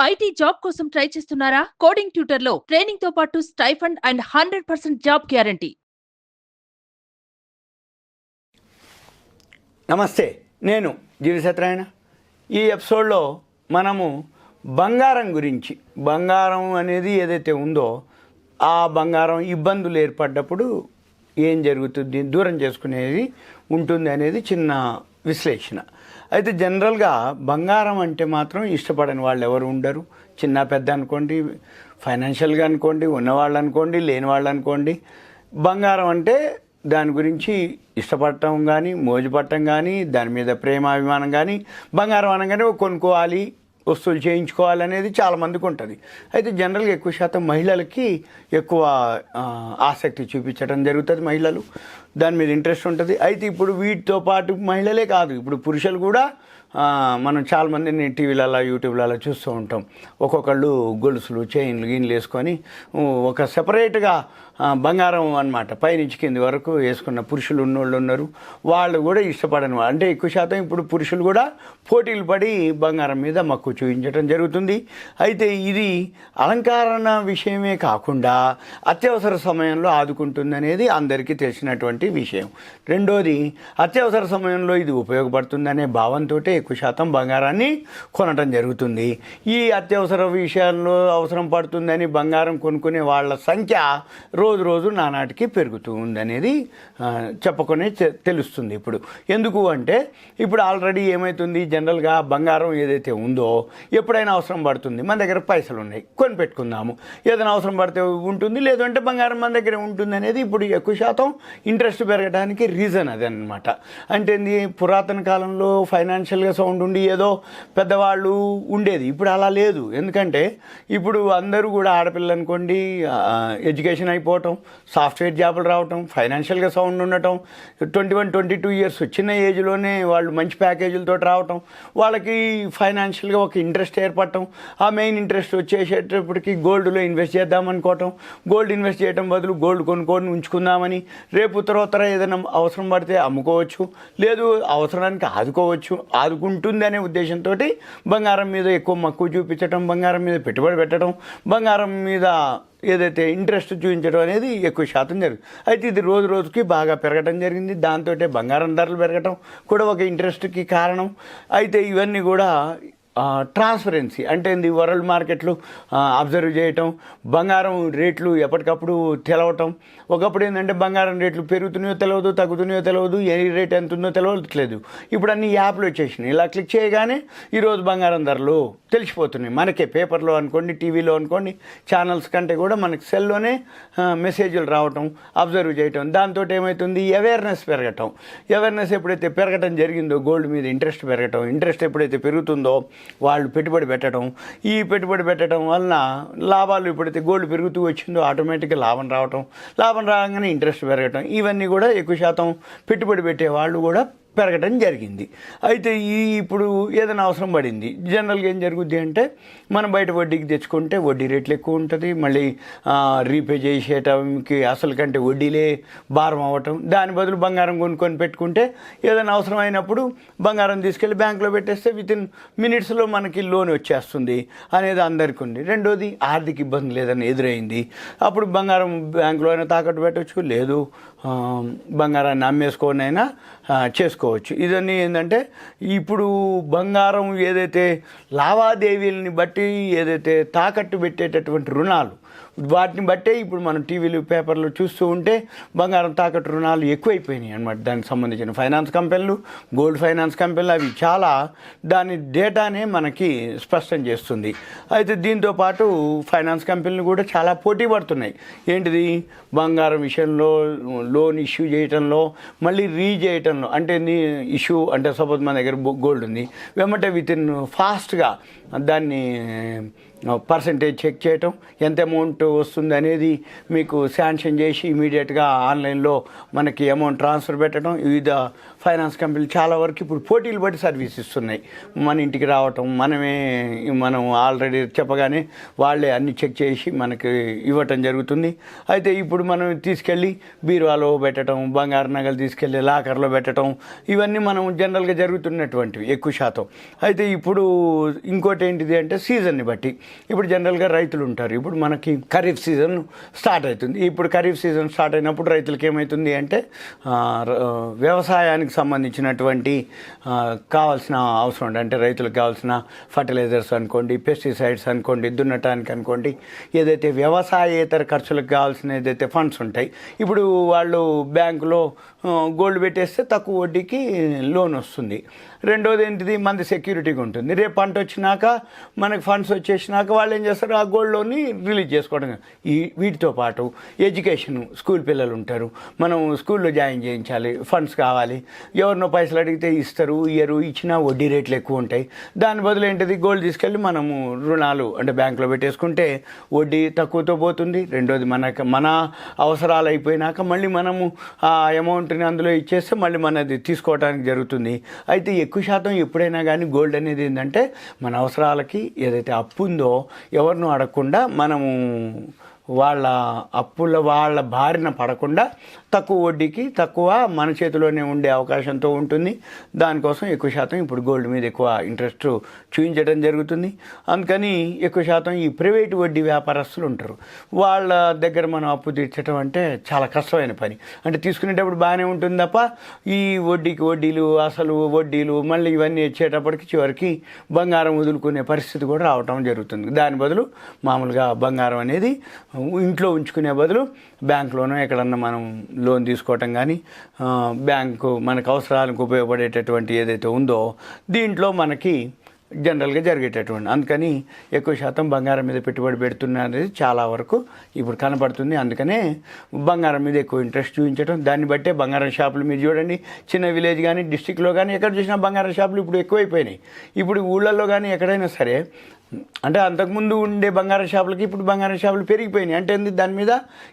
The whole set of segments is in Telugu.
ఐటీ జాబ్ కోసం ట్రై చేస్తున్నారా? కోడింగ్ ట్యూటర్ లో ట్రైనింగ్ తో పాటు స్టైఫండ్ అండ్ 100% జాబ్ గ్యారంటీ. నమస్తే, నేను జీవి సత్యనారాయణ. ఈ ఎపిసోడ్లో మనము బంగారం గురించి, బంగారం అనేది ఏదైతే ఉందో ఆ బంగారం ఇబ్బందులు ఏర్పడ్డప్పుడు ఏం జరుగుతుంది, దూరం చేసుకునేది ఉంటుంది అనేది చిన్న విశ్లేషణ. అయితే జనరల్గా బంగారం అంటే మాత్రం ఇష్టపడని వాళ్ళు ఎవరు ఉండరు. చిన్న పెద్ద అనుకోండి, ఫైనాన్షియల్గా అనుకోండి, ఉన్నవాళ్ళు అనుకోండి, లేని వాళ్ళు అనుకోండి, బంగారం అంటే దాని గురించి ఇష్టపడటం కానీ, మోజుపడటం కానీ, దాని మీద ప్రేమాభిమానం కానీ, బంగారం అనగానే కొనుక్కోవాలి, వస్తువులు చేయించుకోవాలనేది చాలామందికి ఉంటుంది. అయితే జనరల్గా ఎక్కువ శాతం మహిళలకి ఎక్కువ ఆసక్తి చూపించడం జరుగుతుంది. మహిళలు దాని మీద ఇంట్రెస్ట్ ఉంటుంది. అయితే ఇప్పుడు వీటితో పాటు మహిళలే కాదు, ఇప్పుడు పురుషులు కూడా మనం చాలామందిని టీవీలలో, యూట్యూబ్లలో చూస్తూ ఉంటాం. ఒక్కొక్కళ్ళు గొలుసులు, చైన్లు, గిన్నెలు వేసుకొని ఒక సెపరేట్గా బంగారం అన్నమాట పైనుంచి కింది వరకు వేసుకున్న పురుషులు ఉన్నోళ్ళు ఉన్నారు. వాళ్ళు కూడా ఇష్టపడని వాళ్ళు, అంటే ఎక్కువ శాతం ఇప్పుడు పురుషులు కూడా పోటీలు పడి బంగారం మీద మక్కువ చూపించడం జరుగుతుంది. అయితే ఇది అలంకరణ విషయమే కాకుండా అత్యవసర సమయంలో ఆదుకుంటుంది అనేది అందరికీ తెలిసినటువంటి విషయం. రెండోది, అత్యవసర సమయంలో ఇది ఉపయోగపడుతుందనే భావంతో ఎక్కువ శాతం బంగారాన్ని కొనటం జరుగుతుంది. ఈ అత్యవసర విషయాల్లో అవసరం పడుతుందని బంగారం కొనుక్కునే వాళ్ళ సంఖ్య రోజు రోజు నానాటికి పెరుగుతూ ఉందనేది చెప్పకునే తెలుస్తుంది. ఇప్పుడు ఎందుకు అంటే, ఇప్పుడు ఆల్రెడీ ఏమవుతుంది, జనరల్గా బంగారం ఏదైతే ఉందో ఎప్పుడైనా అవసరం పడుతుంది, మన దగ్గర పైసలు ఉన్నాయి, కొని పెట్టుకుందాము, ఏదైనా అవసరం పడితే ఉంటుంది, లేదంటే బంగారం మన దగ్గర ఉంటుంది అనేది ఇప్పుడు ఎక్కువ శాతం ఇంట్రెస్ట్ పెరగడానికి రీజన్ అది అన్నమాట. అంటే పురాతన కాలంలో ఫైనాన్షియల్గా సౌండ్ ఉండి ఏదో పెద్దవాళ్ళు ఉండేది, ఇప్పుడు అలా లేదు. ఎందుకంటే ఇప్పుడు అందరూ కూడా ఆడపిల్లలు అనుకోండి, ఎడ్యుకేషన్ అయిపోవటం, సాఫ్ట్వేర్ జాబులు రావటం, ఫైనాన్షియల్గా సౌండ్ ఉండటం, 21-22 ఇయర్స్ చిన్న ఏజ్లోనే వాళ్ళు మంచి ప్యాకేజీలతో రావటం, వాళ్ళకి ఫైనాన్షియల్గా ఒక ఇంట్రెస్ట్ ఏర్పడటం, ఆ మెయిన్ ఇంట్రెస్ట్ వచ్చేసేటప్పటికి గోల్డ్లో ఇన్వెస్ట్ చేద్దామనుకోవటం, గోల్డ్ ఇన్వెస్ట్ చేయడం బదులు గోల్డ్ కొనుక్కొని ఉంచుకుందామని, రేపు ఉత్తరోత్తర ఏదైనా అవసరం పడితే అమ్ముకోవచ్చు, లేదు అవసరానికి ఆదుకుంటుంది అనే ఉద్దేశంతో బంగారం మీద ఎక్కువ మక్కువ చూపించడం, బంగారం మీద పెట్టుబడి పెట్టడం, బంగారం మీద ఏదైతే ఇంట్రెస్ట్ చూపించడం అనేది ఎక్కువ శాతం జరుగుతుంది. అయితే ఇది రోజు రోజుకి బాగా పెరగడం జరిగింది. దాంతో బంగారం ధరలు పెరగటం కూడా ఒక ఇంట్రెస్ట్కి కారణం. అయితే ఇవన్నీ కూడా ట్రాన్స్పరెన్సీ అంటే వరల్డ్ మార్కెట్లు అబ్జర్వ్ చేయటం, బంగారం రేట్లు ఎప్పటికప్పుడు తెలవటం. ఒకప్పుడు ఏంటంటే బంగారం రేట్లు పెరుగుతున్నాయో తెలియదు, తగ్గుతున్నాయో తెలియదు, ఏ రేట్ ఎంత ఉందో తెలియట్లేదు. ఇప్పుడు అన్ని యాప్లు వచ్చేసినాయి. ఇలా క్లిక్ చేయగానే ఈరోజు బంగారం ధరలు తెలిసిపోతున్నాయి మనకే. పేపర్లో అనుకోండి, టీవీలో అనుకోండి, ఛానల్స్ కంటే కూడా మనకి సెల్లోనే మెసేజ్లు రావటం, అబ్జర్వ్ చేయటం. దాంతో ఏమవుతుంది, అవేర్నెస్ పెరగటం. అవేర్నెస్ ఎప్పుడైతే పెరగటం జరిగిందో, గోల్డ్ మీద ఇంట్రెస్ట్ పెరగటం, ఇంట్రెస్ట్ ఎప్పుడైతే పెరుగుతుందో వాళ్ళు పెట్టుబడి పెట్టడం, ఈ పెట్టుబడి పెట్టడం వలన లాభాలు ఎప్పుడైతే గోల్డ్ పెరుగుతూ వచ్చిందో ఆటోమేటిక్గా లాభం రాగానే ఇంట్రెస్ట్ పెరగటం, ఇవన్నీ కూడా ఎక్కువ శాతం పెట్టుబడి పెట్టే వాళ్ళు కూడా పెరగడం జరిగింది. అయితే ఇప్పుడు ఏదైనా అవసరం పడింది, జనరల్గా ఏం జరుగుద్ది అంటే, మనం బయట వడ్డీకి తెచ్చుకుంటే వడ్డీ రేట్లు ఎక్కువ ఉంటుంది, మళ్ళీ రీపే చేసేయటానికి అసలు కంటే వడ్డీలే భారం అవ్వటం. దాని బదులు బంగారం కొనుక్కొని పెట్టుకుంటే ఏదైనా అవసరం అయినప్పుడు బంగారం తీసుకెళ్ళి బ్యాంకులో పెట్టేస్తే వితిన్ మినిట్స్లో మనకి లోన్ వచ్చేస్తుంది అనేది అందరికీ ఉంది. రెండోది, ఆర్థిక ఇబ్బంది లేదని ఎదురైంది, అప్పుడు బంగారం బ్యాంకులో అయినా తాకట్టు పెట్టవచ్చు, లేదు బంగారాన్ని అమ్మేసుకొని అయినా చేసుకోవచ్చు. ఇదన్నీ ఏంటంటే, ఇప్పుడు బంగారం ఏదైతే లావాదేవీలని బట్టి ఏదైతే తాకట్టు పెట్టేటటువంటి రుణాలు, వాటిని బట్టే ఇప్పుడు మనం టీవీలు, పేపర్లు చూస్తూ ఉంటే బంగారం తాకట్టు రుణాలు ఎక్కువైపోయినాయి అన్నమాట. దానికి సంబంధించిన ఫైనాన్స్ కంపెనీలు, గోల్డ్ ఫైనాన్స్ కంపెనీలు, అవి చాలా దాని డేటానే మనకి స్పష్టం చేస్తుంది. అయితే దీంతో పాటు ఫైనాన్స్ కంపెనీలు కూడా చాలా పోటీ పడుతున్నాయి. ఏంటిది, బంగారం విషయంలో లోన్ ఇష్యూ చేయటంలో, మళ్ళీ చేయటంలో. అంటే ఇష్యూ అంటే సపోజ్ మన దగ్గర గోల్డ్ ఉంది, వెంబటే వితిన్ ఫాస్ట్గా దాన్ని పర్సంటేజ్ చెక్ చేయటం, ఎంత అమౌంట్ వస్తుంది అనేది మీకు శాంక్షన్ చేసి ఇమీడియట్గా ఆన్లైన్లో మనకి అమౌంట్ ట్రాన్స్ఫర్ పెట్టడం. వివిధ ఫైనాన్స్ కంపెనీలు చాలా వరకు ఇప్పుడు పోటీలు బట్టి సర్వీస్ ఇస్తున్నాయి. మన ఇంటికి రావటం, మనం ఆల్రెడీ చెప్పగానే వాళ్ళే అన్ని చెక్ చేసి మనకి ఇవ్వటం జరుగుతుంది. అయితే ఇప్పుడు మనం తీసుకెళ్ళి బీరువాలో పెట్టడం, బంగారు నగలు తీసుకెళ్ళి లాకర్లో పెట్టడం, ఇవన్నీ మనం జనరల్గా జరుగుతున్నటువంటివి ఎక్కువ శాతం. అయితే ఇప్పుడు ఇంకోటి ఏంటిది అంటే సీజన్ని బట్టి ఇప్పుడు జనరల్గా రైతులు ఉంటారు. ఇప్పుడు మనకి ఖరీఫ్ సీజన్ స్టార్ట్ అవుతుంది. ఇప్పుడు ఖరీఫ్ సీజన్ స్టార్ట్ అయినప్పుడు రైతులకి ఏమవుతుంది అంటే వ్యవసాయానికి సంబంధించినటువంటి కావాల్సిన అవసరం ఉంది. అంటే రైతులకు కావాల్సిన ఫర్టిలైజర్స్ అనుకోండి, పెస్టిసైడ్స్ అనుకోండి, దున్నటానికి అనుకోండి, ఏదైతే వ్యవసాయేతర ఖర్చులకు కావాల్సిన ఏదైతే ఫండ్స్ ఉంటాయి, ఇప్పుడు వాళ్ళు బ్యాంకులో గోల్డ్ పెట్టేస్తే తక్కువ వడ్డీకి లోన్ వస్తుంది. రెండోది ఏంటిది, మనది సెక్యూరిటీగా ఉంటుంది. రేపు పంట వచ్చినాక మనకి ఫండ్స్ వచ్చేసినాక వాళ్ళు ఏం చేస్తారు, ఆ గోల్డ్ లోన్ని రిలీజ్ చేసుకోవడం. వీటితో పాటు ఎడ్యుకేషన్, స్కూల్ పిల్లలు ఉంటారు, మనం స్కూల్లో జాయిన్ చేయించాలి, ఫండ్స్ కావాలి, ఎవరినో పైసలు అడిగితే ఇస్తారు, ఇచ్చినా వడ్డీ రేట్లు ఎక్కువ ఉంటాయి. దాని బదులు ఏంటిది, గోల్డ్ తీసుకెళ్ళి మనము రుణాలు అంటే బ్యాంకులో పెట్టేసుకుంటే వడ్డీ తక్కువతో పోతుంది. రెండోది మన అవసరాలు అయిపోయినాక మళ్ళీ మనము ఆ అమౌంట్ని అందులో ఇచ్చేస్తే మళ్ళీ మనది తీసుకోవడానికి జరుగుతుంది. అయితే ఎక్కువ శాతం ఎప్పుడైనా కానీ గోల్డ్ అనేది ఏంటంటే మన అవసరాలకి ఏదైతే అప్పు ఉందో ఎవరినూ అడగకుండా మనము వాళ్ళ బారిన పడకుండా తక్కువ వడ్డీకి తక్కువ మన చేతిలోనే ఉండే అవకాశంతో ఉంటుంది. దానికోసం ఎక్కువ శాతం ఇప్పుడు గోల్డ్ మీద ఎక్కువ ఇంట్రెస్ట్ చూపించడం జరుగుతుంది. అందుకని ఎక్కువ శాతం ఈ ప్రైవేటు వడ్డీ వ్యాపారస్తులు ఉంటారు, వాళ్ళ దగ్గర మనం అప్పు తీర్చడం అంటే చాలా కష్టమైన పని. అంటే తీసుకునేటప్పుడు బాగానే ఉంటుంది తప్ప ఈ వడ్డీకి వడ్డీలు, అసలు వడ్డీలు, మళ్ళీ ఇవన్నీ వచ్చేటప్పటికి చివరికి బంగారం వదులుకునే పరిస్థితి కూడా రావటం జరుగుతుంది. దాని బదులు మామూలుగా బంగారం అనేది ఇంట్లో ఉంచుకునే బదులు బ్యాంకులోనో ఎక్కడన్నా మనం లోన్ తీసుకోవటం కానీ, బ్యాంకు మనకు అవసరాలకు ఉపయోగపడేటటువంటి ఏదైతే ఉందో దీంట్లో మనకి జనరల్గా జరిగేటటువంటి. అందుకని ఎక్కువ శాతం బంగారం మీద పెట్టుబడి పెడుతున్నది చాలా వరకు ఇప్పుడు కనపడుతుంది. అందుకనే బంగారం మీద ఎక్కువ ఇంట్రెస్ట్ చూపించడం. దాన్ని బట్టే బంగారం షాపులు మీరు చూడండి, చిన్న విలేజ్ కానీ డిస్టిక్లో కానీ ఎక్కడ చూసినా బంగారం షాపులు ఇప్పుడు ఎక్కువైపోయినాయి. ఇప్పుడు ఊళ్ళల్లో కానీ ఎక్కడైనా సరే, అంటే అంతకుముందు ఉండే బంగారం షాపులకి ఇప్పుడు బంగారం షాపులు పెరిగిపోయినాయి. అంటే దాని మీద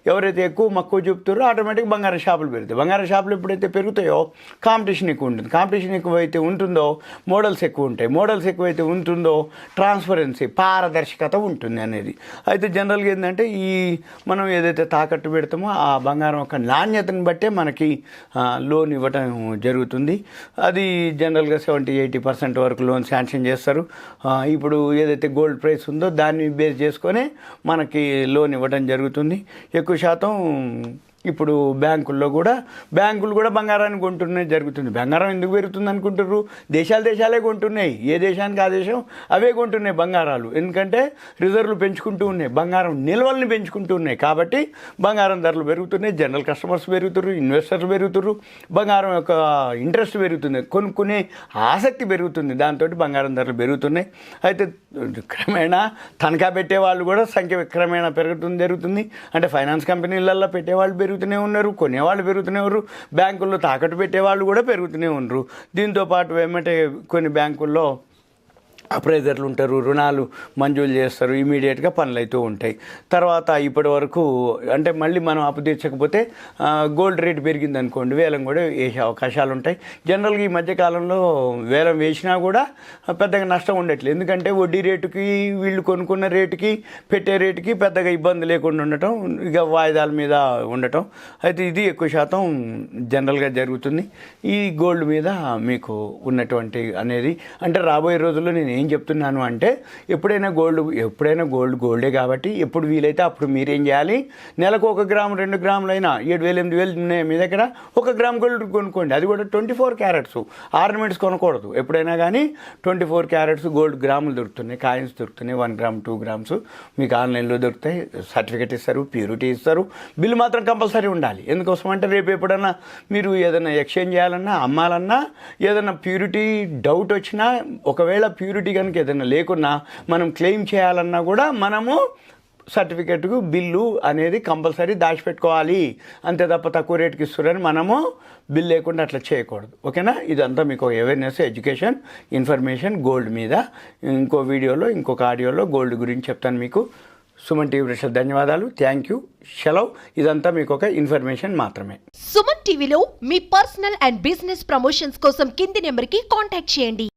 ఎవరైతే ఎక్కువ మక్కువ చూపుతారో ఆటోమేటిక్గా బంగారం షాపులు పెరుగుతాయి. బంగారం షాపులు ఎప్పుడైతే పెరుగుతాయో కాంపిటీషన్ ఎక్కువ ఉంటుంది. కాంపిటీషన్ ఎక్కువైతే ఉంటుందో మోడల్స్ ఎక్కువ ఉంటాయి. మోడల్స్ ఎక్కువైతే ఉంటుందో ట్రాన్స్పరెన్సీ, పారదర్శకత ఉంటుంది అనేది. అయితే జనరల్గా ఏంటంటే మనం ఏదైతే తాకట్టు పెడతామో ఆ బంగారం యొక్క నాణ్యతను బట్టే మనకి లోన్ ఇవ్వటం జరుగుతుంది. అది జనరల్గా 70-80% వరకు లోన్ శాంక్షన్ చేస్తారు. ఇప్పుడు ఏదైతే గోల్డ్ ప్రైస్ ఉందో దాన్ని బేస్ చేసుకొని మనకి లోన్ ఇవ్వడం జరుగుతుంది. ఎక్కువ శాతం ఇప్పుడు బ్యాంకులు కూడా బంగారాన్ని కొంటున్నది జరుగుతుంది. బంగారం ఎందుకు పెరుగుతుంది అనుకుంటున్నారు? దేశాలే కొంటున్నాయి. ఏ దేశానికి ఆ దేశం అవే కొంటున్నాయి బంగారాలు. ఎందుకంటే రిజర్వ్లు పెంచుకుంటూ ఉన్నాయి, బంగారం నిల్వల్ని పెంచుకుంటూ ఉన్నాయి. కాబట్టి బంగారం ధరలు పెరుగుతున్నాయి, జనరల్ కస్టమర్స్ పెరుగుతున్నారు, ఇన్వెస్టర్స్ పెరుగుతున్నారు, బంగారం యొక్క ఇంట్రెస్ట్ పెరుగుతుంది, కొనుక్కునే ఆసక్తి పెరుగుతుంది. దాంతో బంగారం ధరలు పెరుగుతున్నాయి. అయితే క్రమేణా తనఖా పెట్టే వాళ్ళు కూడా సంఖ్య క్రమేణా జరుగుతుంది. అంటే ఫైనాన్స్ కంపెనీలలో పెట్టేవాళ్ళు పెరుగుతూనే ఉన్నారు, కొనేవాళ్ళు పెరుగుతూనే ఉన్నారు, బ్యాంకుల్లో తాకట్టు పెట్టేవాళ్ళు కూడా పెరుగుతూనే ఉన్నారు. దీంతోపాటు ఏమంటే కొన్ని బ్యాంకుల్లో అప్రైజర్లు ఉంటారు, రుణాలు మంజూరు చేస్తారు, ఇమీడియట్గా పనులు అవుతూ ఉంటాయి. తర్వాత ఇప్పటి వరకు అంటే మళ్ళీ మనం అప్పు తీర్చకపోతే గోల్డ్ రేట్ పెరిగింది అనుకోండి, వేలం కూడా వేసే అవకాశాలు ఉంటాయి. జనరల్గా ఈ మధ్యకాలంలో వేలం వేసినా కూడా పెద్దగా నష్టం ఉండట్లేదు. ఎందుకంటే వడ్డీ రేటుకి వీళ్ళు కొనుక్కున్న రేటుకి పెట్టే రేటుకి పెద్దగా ఇబ్బంది లేకుండా ఉండటం, ఇక వాయిదాల మీద ఉండటం. అయితే ఇది ఎక్కువ శాతం జనరల్గా జరుగుతుంది. ఈ గోల్డ్ మీద మీకు ఉన్నటువంటి అనేది అంటే రాబోయే రోజుల్లో నేను ఏం చెప్తున్నాను అంటే ఎప్పుడైనా గోల్డే కాబట్టి ఎప్పుడు వీలైతే అప్పుడు మీరేం చేయాలి, నెలకు 1 గ్రాము 2 గ్రాములైనా 7,000-8,000 ఉన్నాయి మీ దగ్గర, 1 గ్రామ్ గోల్డ్ కొనుక్కోండి. అది కూడా 24 క్యారెట్స్. ఆర్నమెంట్స్ కొనకూడదు. ఎప్పుడైనా కానీ 24 క్యారెట్స్ గోల్డ్ గ్రాములు దొరుకుతున్నాయి, కాయిన్స్ దొరుకుతున్నాయి. 1 గ్రామ్ 2 గ్రామ్స్ మీకు ఆన్లైన్లో దొరుకుతాయి. సర్టిఫికేట్ ఇస్తారు, ప్యూరిటీ ఇస్తారు, బిల్లు మాత్రం కంపల్సరీ ఉండాలి. ఎందుకోసం అంటే రేపు ఎప్పుడన్నా మీరు ఏదైనా ఎక్స్చేంజ్ చేయాలన్నా, అమ్మాలన్నా, ఏదైనా ప్యూరిటీ డౌట్ వచ్చినా, ఒకవేళ ప్యూరిటీ కనుక ఏదైనా లేకున్నా మనం క్లెయిమ్ చేయాలన్నా కూడా మనము సర్టిఫికేట్కు బిల్లు అనేది కంపల్సరీ దాచిపెట్టుకోవాలి. అంతే తప్ప తక్కువ రేటుకి ఇస్తున్నారని మనము బిల్ లేకుండా అట్లా చేయకూడదు. ఓకేనా? ఇదంతా మీకు అవేర్నెస్, ఎడ్యుకేషన్, ఇన్ఫర్మేషన్ గోల్డ్ మీద. ఇంకో వీడియోలో, ఇంకొక ఆడియోలో గోల్డ్ గురించి చెప్తాను మీకు. సుమన్ టీవీ ప్రేక్షకులకు ధన్యవాదాలు. Thank you. సెలవు. ఇదంతా మీకు ఒక ఇన్ఫర్మేషన్ మాత్రమే. సుమన్ టీవీలో మీ పర్సనల్ అండ్ బిజినెస్ ప్రమోషన్స్ కోసం కింది నెంబర్కి కాంటాక్ట్ చేయండి.